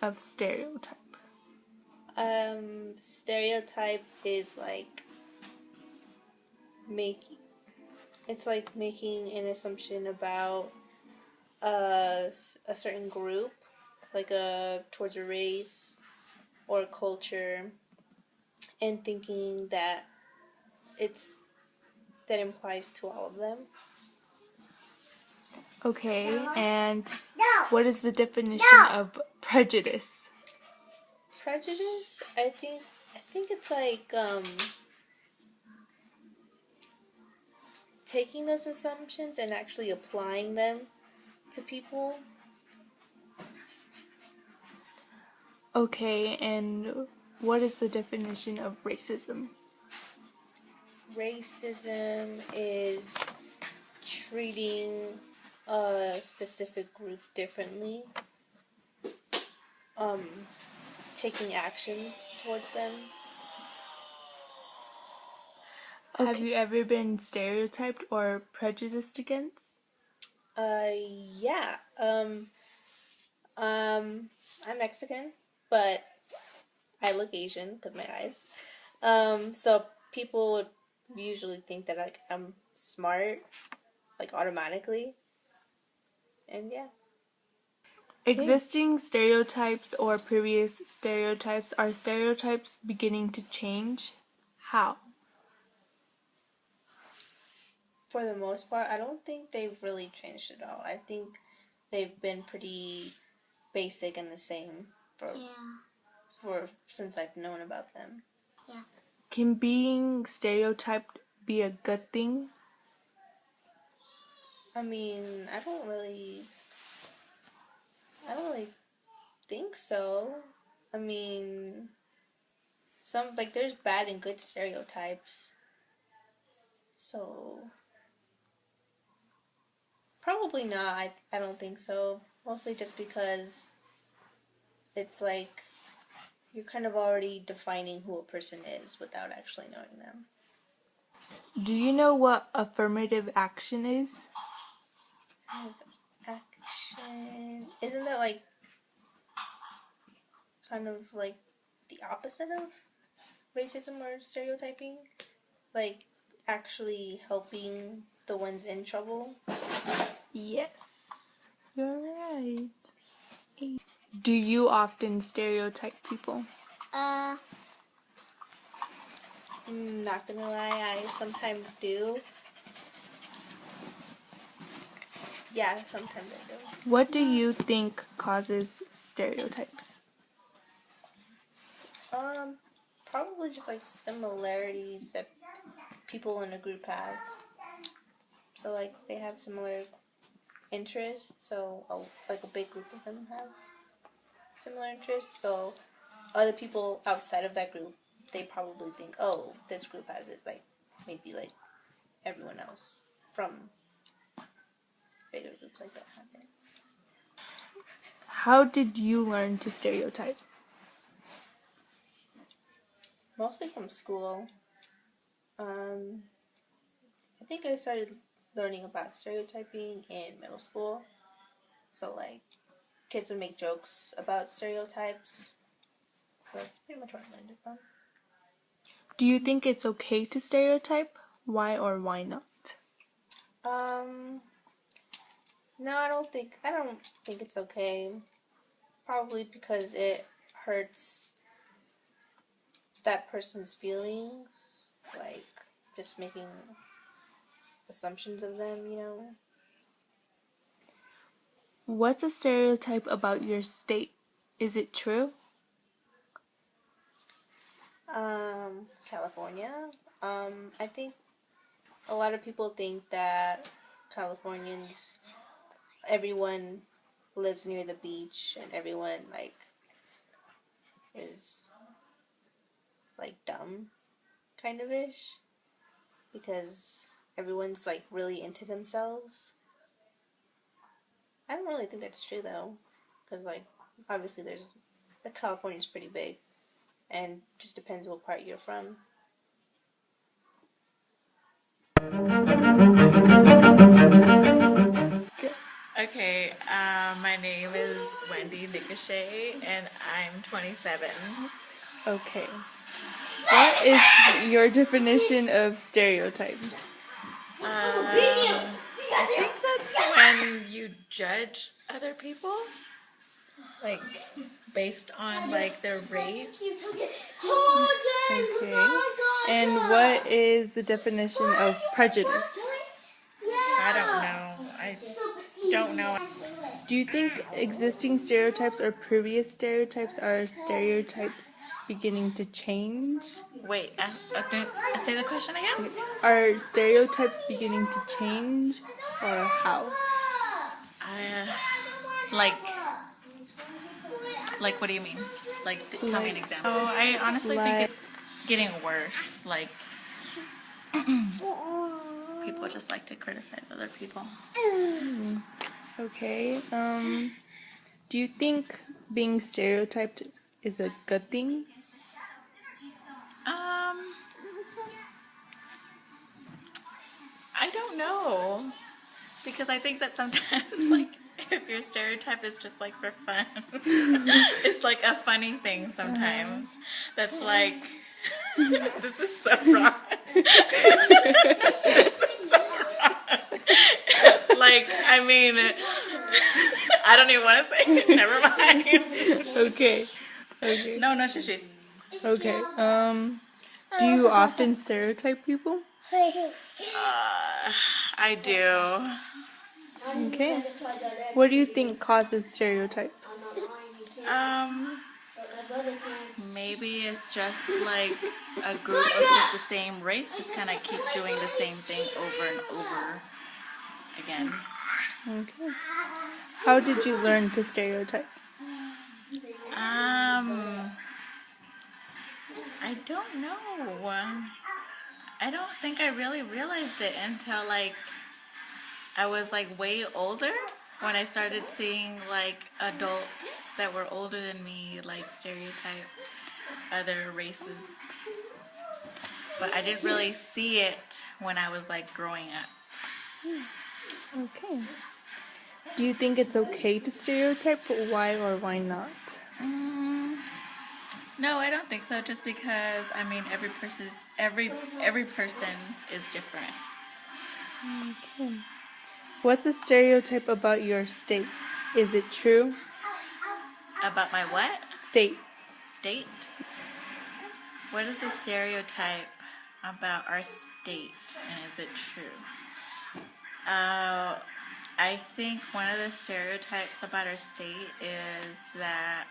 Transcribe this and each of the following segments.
of stereotype? Stereotype is like making an assumption about a certain group, like towards a race or a culture, and thinking that that implies to all of them. Okay, and what is the definition of prejudice? Prejudice, I think it's like taking those assumptions and actually applying them to people. Okay, and what is the definition of racism? Racism is treating a specific group differently, taking action towards them. Okay. Have you ever been stereotyped or prejudiced against? Yeah. I'm Mexican, but I look Asian because my eyes. So people would usually think that I'm smart, like automatically. And yeah. Existing stereotypes or previous stereotypes, are stereotypes beginning to change? How? For the most part, I don't think they've really changed at all. I think they've been pretty basic and the same for since I've known about them. Yeah. Can being stereotyped be a good thing? I mean, I don't really think so. I mean, there's bad and good stereotypes. So probably not. I don't think so. Mostly just because it's like you're kind of already defining who a person is without actually knowing them. Do you know what affirmative action is? Affirmative action. Isn't that like kind of like the opposite of racism or stereotyping? Like actually helping the ones in trouble? Yes, you're right. Do you often stereotype people? Not gonna lie, I sometimes do. Yeah, sometimes I do. What do you think causes stereotypes? Probably just like similarities that people in a group have. So like they have similar interests, so like a big group of them have similar interests. So other people outside of that group, they probably think, oh, this group has it, like maybe like everyone else from bigger groups like that have it. How did you learn to stereotype? Mostly from school. I think I started learning about stereotyping in middle school. So like kids would make jokes about stereotypes. So that's pretty much where I learned it from. Do you think it's okay to stereotype? Why or why not? No, I don't think it's okay. Probably because it hurts that person's feelings, like just making assumptions of them, you know. What's a stereotype about your state? Is it true? California. I think a lot of people think that Californians, everyone lives near the beach and everyone like is like dumb kind of ish because everyone's like really into themselves. I don't really think that's true though, because like obviously California's pretty big and just depends what part you're from. Okay, my name is Wendy Nicochet, and I'm 27. Okay. What is your definition of stereotypes? I think that's when you judge other people, like based on like their race. Okay. And what is the definition of prejudice? I don't know. I don't know. Do you think existing stereotypes or previous stereotypes are stereotypes beginning to change? Wait, say the question again? Are stereotypes beginning to change, or how? Like, what do you mean? Like, tell me an example. Oh, I honestly think it's getting worse. Like, people just like to criticize other people. Okay. Do you think being stereotyped is a good thing? I don't know. Because I think that sometimes, like, if your stereotype is just, like, for fun, it's, like, a funny thing sometimes. That's, like, this is so wrong. This is so wrong. Like, I mean, I don't even want to say it. Never mind. Okay. Okay. No shishis. Okay. Do you often stereotype people? I do. Okay. What do you think causes stereotypes? Maybe it's just like a group of just the same race just kind of keep doing the same thing over and over again. Okay. How did you learn to stereotype? I don't know. I don't think I really realized it until like I was like way older when I started seeing like adults that were older than me like stereotype other races. But I didn't really see it when I was like growing up. Okay. Do you think it's okay to stereotype? Why or why not? No, I don't think so. Just because I mean, every person is different. Okay. What's a stereotype about your state? Is it true? About my what? State. State? What is the stereotype about our state, and is it true? I think one of the stereotypes about our state is that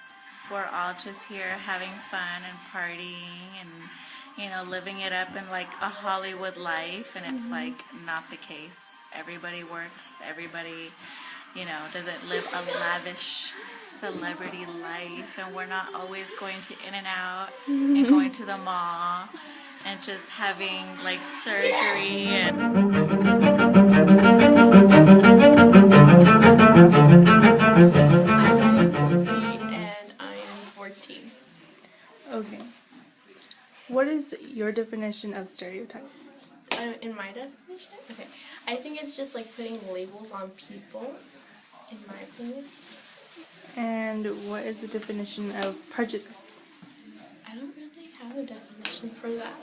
we're all just here having fun and partying and, you know, living it up in like a Hollywood life, and it's like not the case. Everybody works, everybody, you know, doesn't live a lavish celebrity life, and we're not always going to In-N-Out and going to the mall and just having like surgery and I'm 14. Okay. What is your definition of stereotype? In my definition? Okay. I think it's just like putting labels on people, in my opinion. And what is the definition of prejudice? I don't really have a definition for that.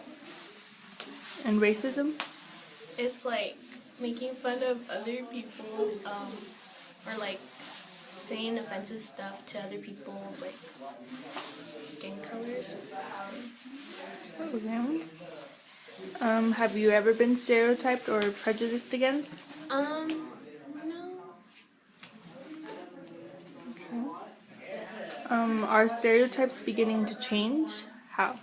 And racism? It's like making fun of other people's, or like saying offensive stuff to other people's like skin colors. Okay. Have you ever been stereotyped or prejudiced against? No. Okay. Are stereotypes beginning to change? How?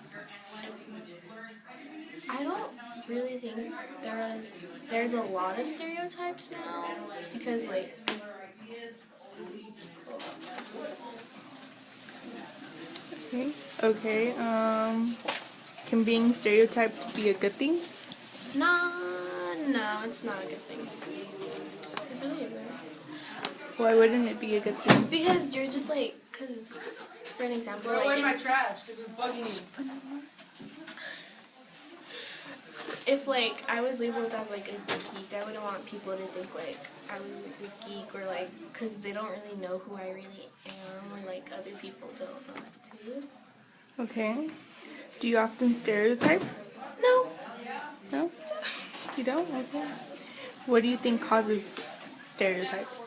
I don't really think there's a lot of stereotypes now because like Okay. Can being stereotyped be a good thing? no, it's not a good thing. It really isn't. Why wouldn't it be a good thing? Because you're just like, cause for an example, Throw like away my trash because it's bugging you. if like I was labeled as like a geek, I wouldn't want people to think like I was like a geek or like because they don't really know who I really am or like other people don't know that too. Okay. Do you often stereotype? No. No? You don't? Okay. What do you think causes stereotypes?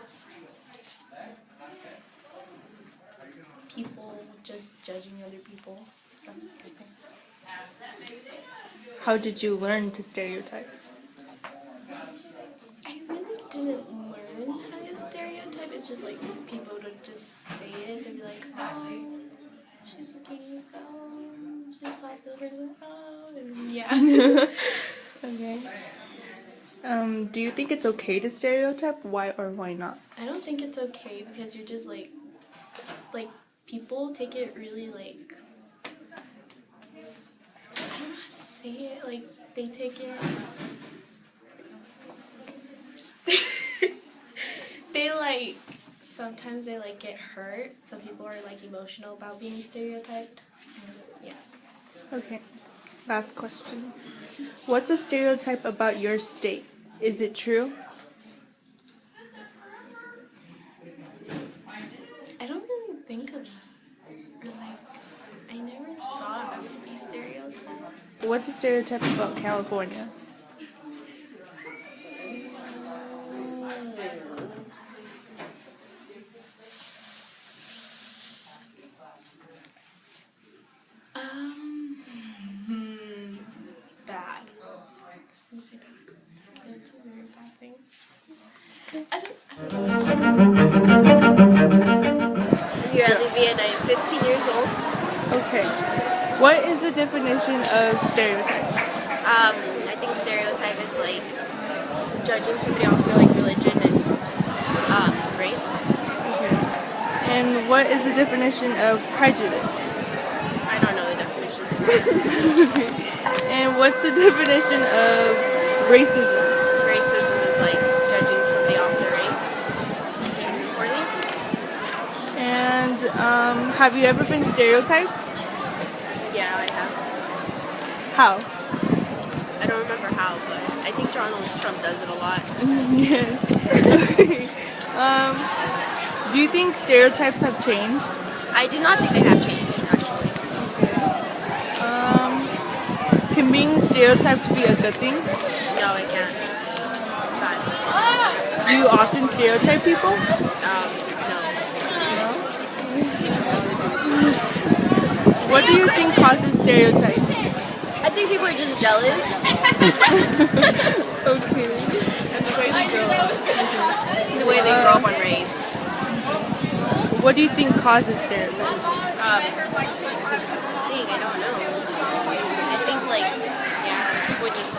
People just judging other people. That's what I think. How did you learn to stereotype? I really didn't learn how to stereotype. It's just like people would just say it. They'd be like, oh, she's a geek. Oh, she's popular. Oh, and yeah. Okay. Do you think it's okay to stereotype? Why or why not? I don't think it's okay because you're just like people take it really like, I don't know how to say it, like they take it, they like, sometimes they like get hurt, so people are like emotional about being stereotyped. Yeah. Okay. Last question. What's a stereotype about your state? Is it true? I don't really think of that. Or like, I never thought I would be stereotyped. What's a stereotype about California? Bad. It's a very bad thing. I'm here at Olivia and I'm 15 years old. Okay. What is the definition of stereotype? I think stereotype is like judging somebody off their like religion and race. Okay. And what is the definition of prejudice? I don't know the definition. And what's the definition of racism? Racism is like judging somebody off their race. Poorly. And have you ever been stereotyped? Yeah, I have. How? I don't remember how, but I think Donald Trump does it a lot. Yes. Do you think stereotypes have changed? I do not think they have changed, actually. Can being stereotyped be a good thing? No, it can't. It's bad. Do you often stereotype people? No. What do you think causes stereotypes? I think people are just jealous. Okay. The way they grow up and raised. What do you think causes stereotypes? Dang, I don't know. I think like, people just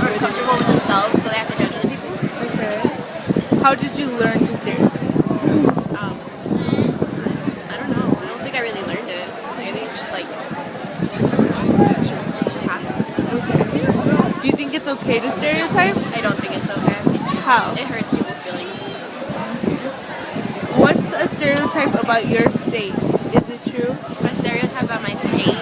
aren't comfortable with themselves, so they have to judge other people. Okay. How did you learn to stereotype? I don't know. I don't think I really learned it. I think it's just like, it just happens. Do you think it's okay to stereotype? I don't think it's okay. How? It hurts people's feelings. What's a stereotype about your state? Is it true? A stereotype about my state